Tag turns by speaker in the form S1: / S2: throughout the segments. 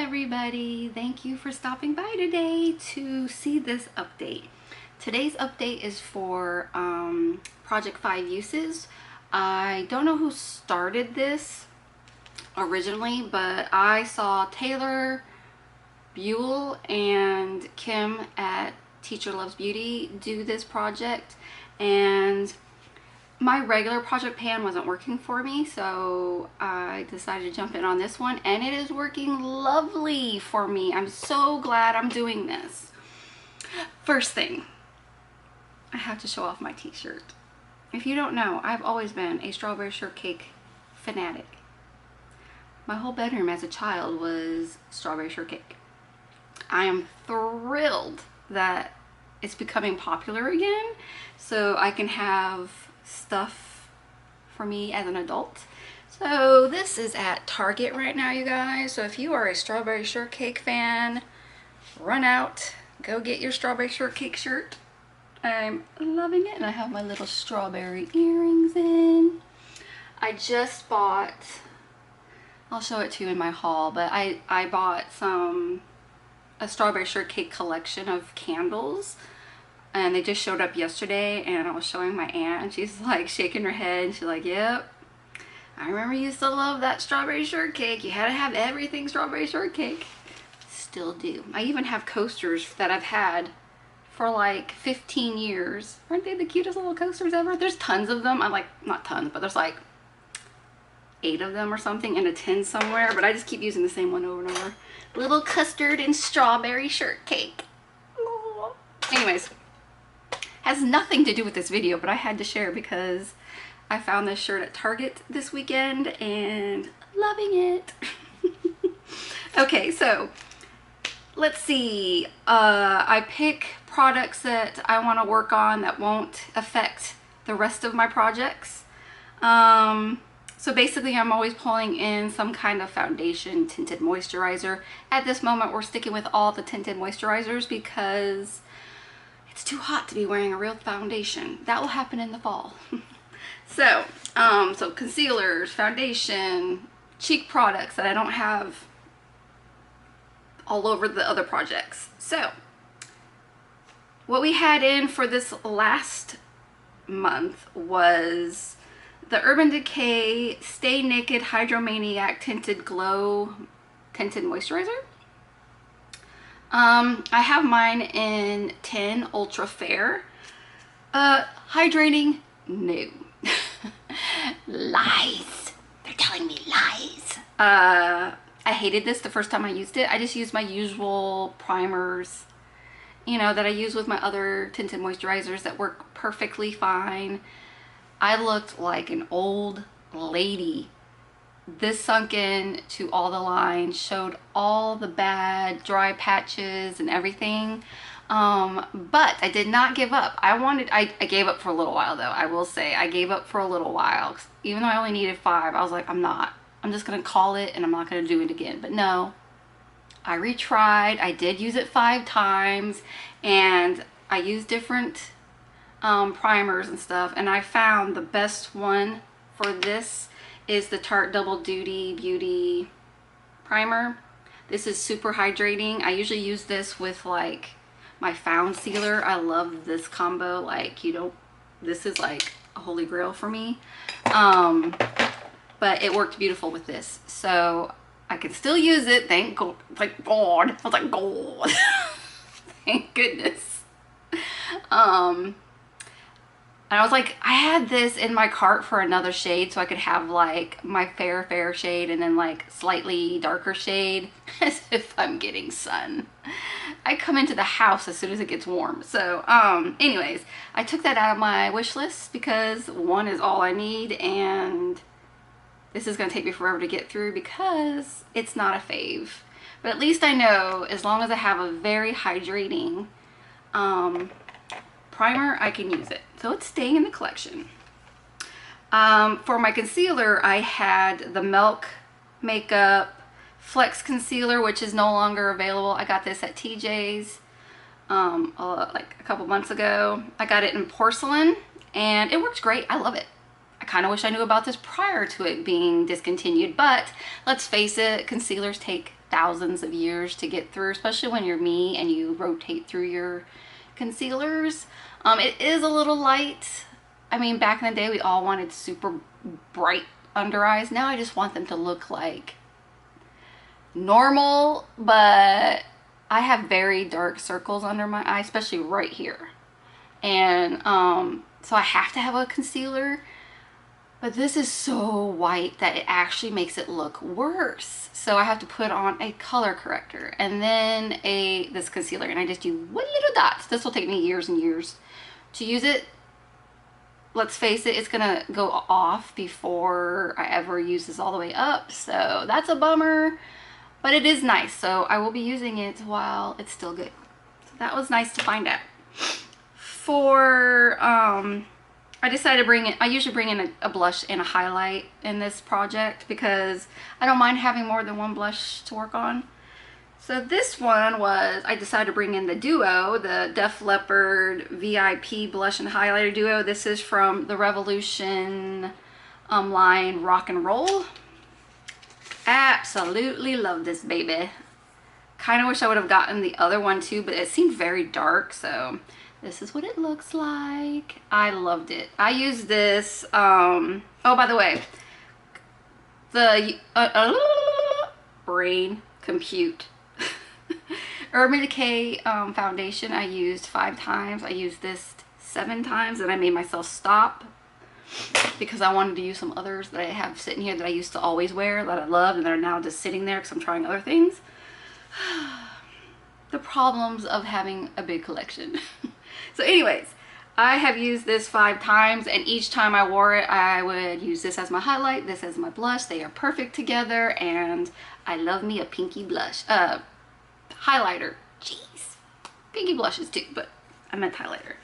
S1: everybody, thank you for stopping by today to see this update. Today's update is for Project 5 uses. I don't know who started this originally, but I saw Taylor Buell and Kim at Teacher Loves Beauty do this project, and my regular project pan wasn't working for me, so I decided to jump in on this one, and it is working lovely for me. I'm so glad I'm doing this. First thing, I have to show off my t-shirt. If you don't know, I've always been a strawberry shortcake fanatic. My whole bedroom as a child was strawberry shortcake. I am thrilled that it's becoming popular again, so I can have stuff for me as an adult. So this is at Target right now, you guys. So if you are a strawberry shortcake fan, run out, go get your strawberry shortcake shirt. I'm loving it, and I have my little strawberry earrings in. I just bought, I'll show it to you in my haul, but I bought a strawberry shortcake collection of candles, and they just showed up yesterday, and I was showing my aunt, and she's like shaking her head, and she's like, yep, I remember you used to love that strawberry shortcake. You had to have everything strawberry shortcake. Still do. I even have coasters that I've had for like 15 years. Aren't they the cutest little coasters ever? There's tons of them. I'm like, not tons, but there's like 8 of them or something in a tin somewhere, but I just keep using the same one over and over. Little custard and strawberry shortcake. Aww. Anyways, has nothing to do with this video, but I had to share because I found this shirt at Target this weekend and loving it. Okay, so let's see. I pick products that I want to work on that won't affect the rest of my projects. So basically I'm always pulling in some kind of foundation, tinted moisturizer. At this moment we're sticking with all the tinted moisturizers because it's too hot to be wearing a real foundation. That will happen in the fall. So concealers, foundation, cheek products that I don't have all over the other projects. So what we had in for this last month was the Urban Decay Stay Naked Hydromaniac Tinted Glow Tinted Moisturizer. I have mine in 10 Ultra Fair. Hydrating? No. Lies. They're telling me lies. I hated this the first time I used it. I just used my usual primers, you know, that I use with my other tinted moisturizers that work perfectly fine. I looked like an old lady. This sunk in to all the lines, showed all the bad dry patches and everything. But I did not give up. I gave up for a little while though. I will say I gave up for a little while. Even though I only needed 5, I was like, I'm just gonna call it and I'm not gonna do it again. But no, I retried. I did use it 5 times, and I used different primers and stuff, and I found the best one for this is the Tarte Double Duty Beauty Primer. This is super hydrating. I usually use this with like my Found Sealer. I love this combo. Like, you know, this is like a holy grail for me. But it worked beautiful with this, so I could still use it. Thank God. Like God. I was like, God. Thank goodness. And I was like, I had this in my cart for another shade so I could have like my fair shade and then like slightly darker shade, as if I'm getting sun. I come into the house as soon as it gets warm. So anyways, I took that out of my wish list because 1 is all I need, and this is going to take me forever to get through because it's not a fave. But at least I know as long as I have a very hydrating primer, I can use it. So it's staying in the collection. For my concealer, I had the Milk Makeup Flex Concealer, which is no longer available. I got this at TJ's like a couple months ago. I got it in porcelain, and it works great. I love it. I kind of wish I knew about this prior to it being discontinued, but let's face it, concealers take thousands of years to get through, especially when you're me and you rotate through your concealers. It is a little light. I mean, back in the day, we all wanted super bright under eyes. Now I just want them to look like normal, but I have very dark circles under my eye, especially right here. And so I have to have a concealer, but this is so white that it actually makes it look worse. So I have to put on a color corrector and then this concealer, and I just do one little dots. This will take me years and years to use it. Let's face it, it's gonna go off before I ever use this all the way up, so that's a bummer, but it is nice, so I will be using it while it's still good. So that was nice to find out. For I decided to bring in, I usually bring in a blush and a highlight in this project because I don't mind having more than one blush to work on. So this one was, I decided to bring in the duo, the Def Leppard VIP Blush and Highlighter Duo. This is from the Revolution line Rock and Roll. Absolutely love this baby. Kind of wish I would have gotten the other one too, but it seemed very dark, so this is what it looks like. I loved it. I used this, oh, by the way, the brain compute. Urban Decay foundation I used 5 times. I used this 7 times and I made myself stop because I wanted to use some others that I have sitting here that I used to always wear that I love and that are now just sitting there because I'm trying other things. The problems of having a big collection. So anyways, I have used this 5 times and each time I wore it I would use this as my highlight, this as my blush. They are perfect together and I love me a pinky blush. Highlighter. Jeez. Pinky blushes too, but I meant highlighter.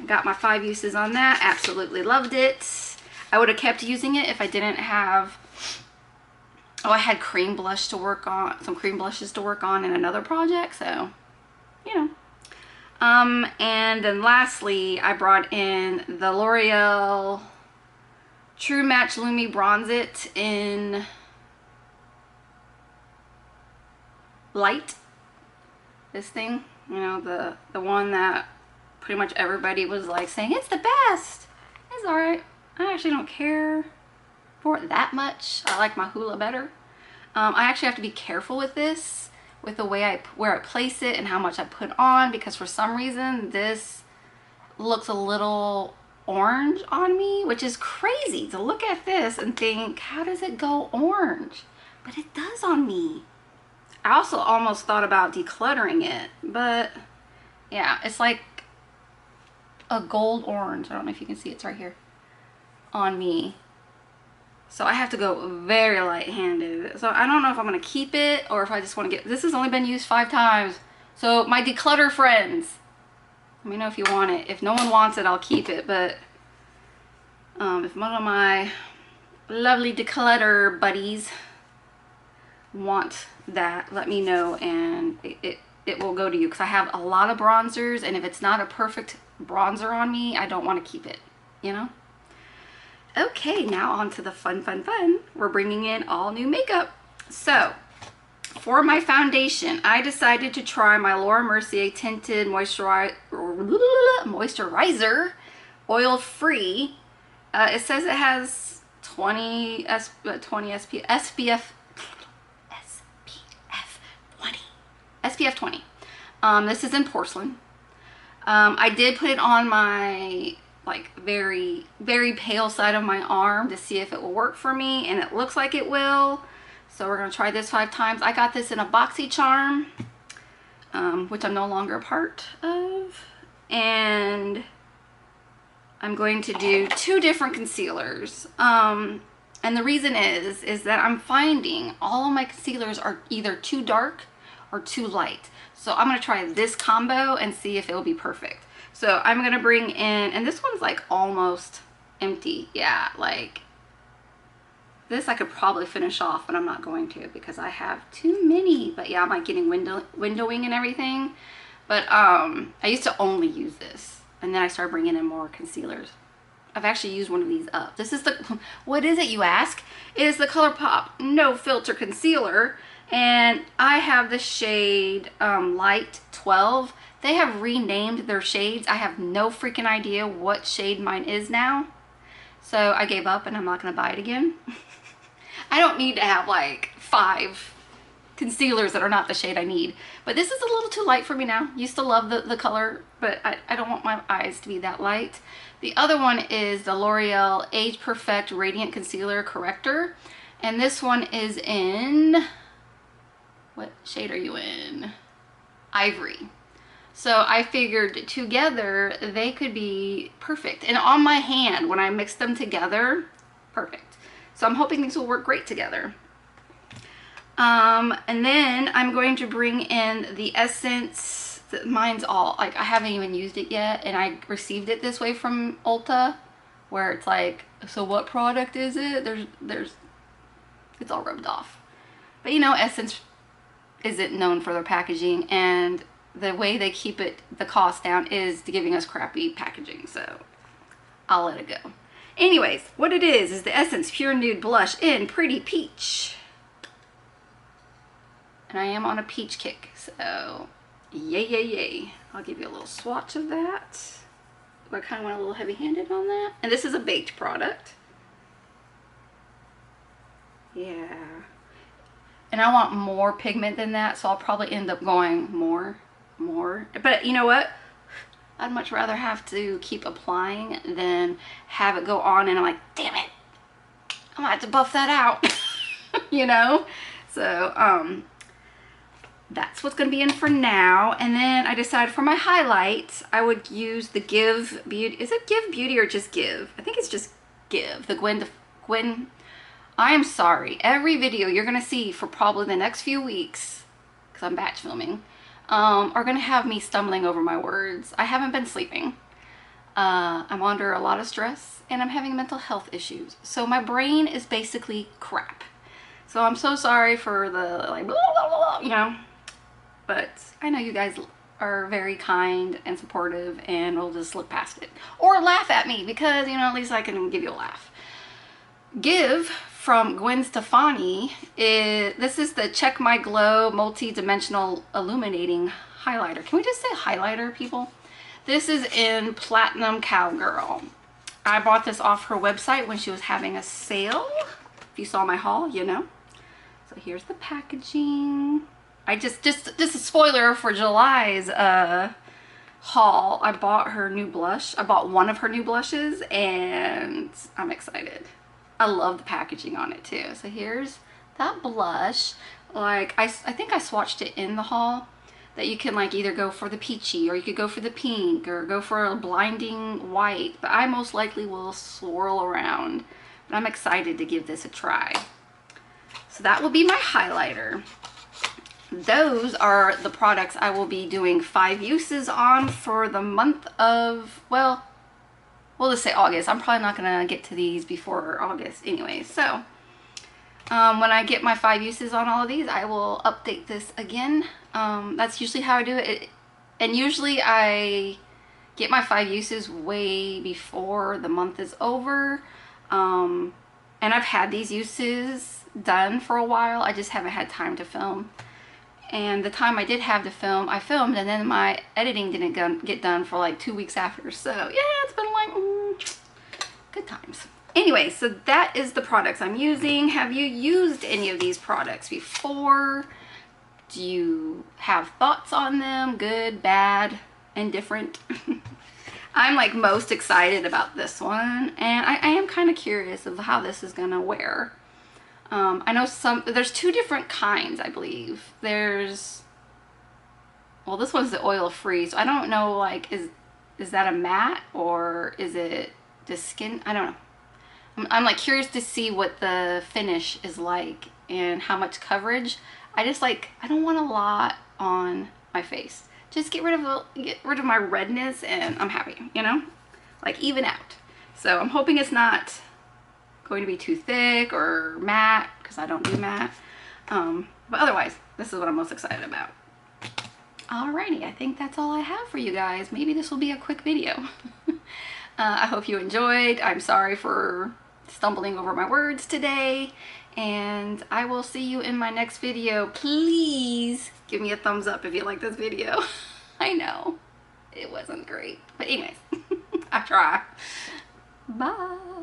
S1: Got my 5 uses on that. Absolutely loved it. I would have kept using it if I didn't have, oh, I had cream blush to work on, some cream blushes to work on in another project, so, you know. And then lastly, I brought in the L'Oreal True Match Lumi Bronze It in Light. This thing, you know, the one that pretty much everybody was like saying it's the best. It's alright. I actually don't care for it that much. I like my Hoola better. I actually have to be careful with this, with the way where I place it and how much I put on, because for some reason this looks a little orange on me, which is crazy to look at this and think, how does it go orange? But it does on me. I also almost thought about decluttering it, but yeah, it's like a gold orange. I don't know if you can see, it's right here on me. So I have to go very light-handed. So I don't know if I'm going to keep it or if I just want to get, this has only been used 5 times. So my declutter friends, let me know if you want it. If no one wants it, I'll keep it. But if one of my lovely declutter buddies want that, let me know and it will go to you, because I have a lot of bronzers and if it's not a perfect bronzer on me, I don't want to keep it, you know. Okay, now on to the fun. We're bringing in all new makeup. So for my foundation, I decided to try my Laura Mercier Tinted Moisturizer Oil Free. It says it has 20 SPF 20. This is in porcelain. I did put it on my like very pale side of my arm to see if it will work for me, and it looks like it will. So we're gonna try this 5 times. I got this in a BoxyCharm, which I'm no longer a part of, and I'm going to do 2 different concealers. And the reason is that I'm finding all of my concealers are either too dark or too light. So I'm gonna try this combo and see if it'll be perfect. So I'm gonna bring in, and this one's like almost empty. Yeah, like this I could probably finish off, but I'm not going to because I have too many. But yeah, I'm like getting windowing and everything. But I used to only use this, and then I started bringing in more concealers. I've actually used one of these up. This is the, what is it you ask? It is the ColourPop No Filter Concealer. And I have the shade Light 12. They have renamed their shades. I have no freaking idea what shade mine is now. So I gave up and I'm not gonna buy it again. I don't need to have like 5 concealers that are not the shade I need. But this is a little too light for me now. Used to love the color, but I don't want my eyes to be that light. The other one is the L'Oreal Age Perfect Radiant Concealer Corrector. And this one is in, what shade are you in? Ivory. So I figured together they could be perfect. And on my hand, when I mix them together, perfect. So I'm hoping these will work great together. And then I'm going to bring in the Essence. Mine's all, like, I haven't even used it yet. And I received it this way from Ulta, where it's like, so what product is it? It's all rubbed off. But you know, Essence isn't known for their packaging, and the way they keep the cost down is giving us crappy packaging, so I'll let it go. Anyways, what it is the Essence Pure Nude Blush in Pretty Peach. And I am on a peach kick, so yay, yay, yay. I'll give you a little swatch of that. I kind of went a little heavy-handed on that. And this is a baked product. Yeah. And I want more pigment than that, so I'll probably end up going more. But you know what? I'd much rather have to keep applying than have it go on and I'm like, damn it, I'm gonna have to buff that out. You know? So, that's what's gonna be in for now. And then I decided for my highlights, I would use the Give Beauty. Is it Give Beauty or just Give? I think it's just Give. The Gwen. I am sorry. Every video you're gonna see for probably the next few weeks, because I'm batch filming, are gonna have me stumbling over my words. I haven't been sleeping. I'm under a lot of stress and I'm having mental health issues. So my brain is basically crap. So I'm so sorry for the like, blah, blah, blah, you know, but I know you guys are very kind and supportive and will just look past it or laugh at me because, you know, at least I can give you a laugh. Give from Gwen Stefani this is the Check My Glow Multi-Dimensional Illuminating Highlighter. Can we just say highlighter, people? This is in Platinum Cowgirl. I bought this off her website when she was having a sale. If you saw my haul, you know. So here's the packaging. I just a spoiler for July's haul. I bought her new blush. I bought one of her new blushes and I'm excited. I love the packaging on it too. So here's that blush. Like I think I swatched it in the haul, that you can like either go for the peachy or you could go for the pink or go for a blinding white, but I most likely will swirl around. But I'm excited to give this a try. So that will be my highlighter. Those are the products I will be doing 5 uses on for the month of, well, we'll just say August. I'm probably not going to get to these before August anyway. So when I get my 5 uses on all of these, I will update this again. That's usually how I do it. And usually I get my 5 uses way before the month is over. And I've had these uses done for a while. I just haven't had time to film. And the time I did have to film, I filmed, and then my editing didn't get done for like 2 weeks after. So yeah, it's been like good times. Anyway, so that is the products I'm using. Have you used any of these products before? Do you have thoughts on them? Good, bad, indifferent? I'm like most excited about this one, and I am kind of curious of how this is gonna wear. I know there's 2 different kinds, I believe. There's, well, this one's the oil free, so I don't know, like, is that a matte or is it just skin? I don't know. I'm like curious to see what the finish is like and how much coverage. I don't want a lot on my face. Just get rid of my redness and I'm happy, you know? Like even out. So I'm hoping it's not going to be too thick or matte, because I don't do matte. But otherwise, this is what I'm most excited about. Alrighty, I think that's all I have for you guys. Maybe this will be a quick video. I hope you enjoyed. I'm sorry for stumbling over my words today, and I will see you in my next video. Please give me a thumbs up if you like this video. I know it wasn't great, but anyways, I try. Bye.